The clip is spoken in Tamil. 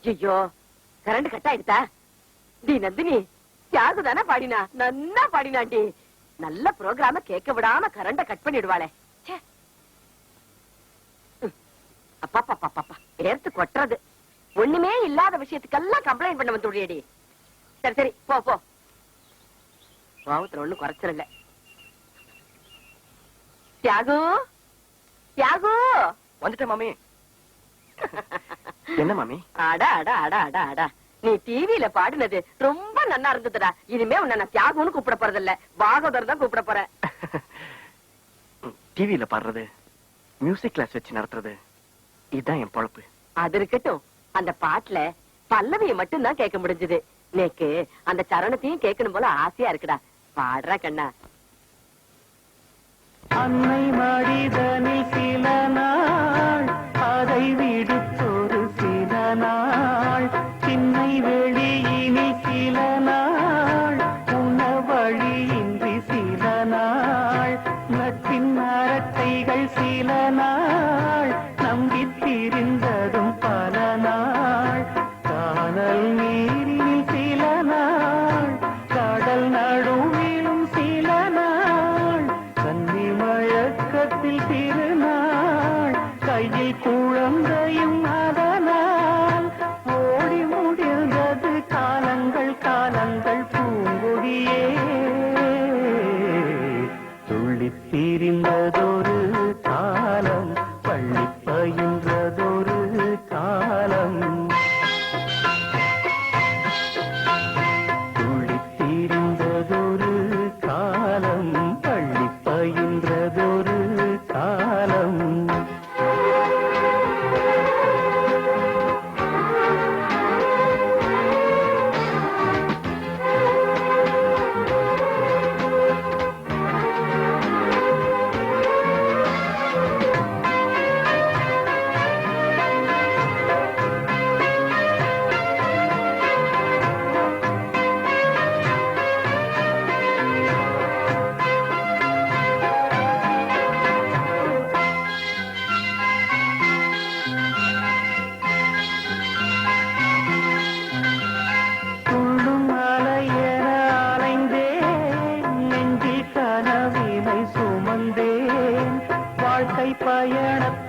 ஐயோ கரண்ட் கட் ஆயிடுதா? டி நந்தினி தியாகுதானா பாடினா? நன்னா பாடினாண்டி. நல்ல ப்ரோக்ராம கேட்க விடாம கரண்ட கட் பண்ணிடுவாளே. அப்பா பாப்பா பாப்பா ஏர்த்து கொட்டுறது. ஒண்ணுமே இல்லாத விஷயத்துக்கெல்லாம் கம்ப்ளைண்ட் பண்ண வந்துடியடி. சரி சரி போ போ. பாவத்துல ஒண்ணும் குறைச்சல் இல்ல. தியாகு தியாகு வந்துட்டேன் மாமி. என்ன மாமி? அடா அடா அடா அடா அடா, நீ டிவியில பாடினது ரொம்ப நன்னா இருந்ததுடா. இனிமே உன்னை நான் தியாகுன்னு கூப்பிட போறது இல்ல, பாகவதர் தான் கூப்பிட போறேன். டிவியில பாடுறது, மியூசிக் கிளாஸ் வச்சு நடத்துறது, இதுதான் என் பொழப்பு. அது இருக்கட்டும், அந்த பாட்டுல பல்லவியை மட்டும் தான் கேட்க முடிஞ்சது. நேக்கு அந்த சரணத்தையும் கேட்கணும் போல ஆசையா இருக்குடா. பாடுறா கண்ணா. அன்னை மடிதனி சில நாள் அதை விடுத்தொரு சில நாள், சின்னை வெளியினி சில நாள், உண்ண வழியின்றி சில நாள், நட்பின் அரட்டைகள் சில நாள், நம்பித் திரிந்ததும் பல நாள், காணல் நீரில் சில நாள், கடல் நடுவிலும் சில நாள், கன்னி மழக்கத்தில் திருநாள், கையில் குழந்தையும் அதனால், ஓடி முடிந்தது காலங்கள் காலங்கள் பூங்கொடியே, துள்ளித் திரிந்ததொரு காலம், பள்ளி பயின்றதொரு காலம், துள்ளித் திரிந்ததொரு காலம், பள்ளி பயின்றதொரு காலம். துள்ளும் அலையென அலைந்தேன், நெஞ்சில் கனவினை சுமந்தேன், வாழ்க்கை பயணத்தில்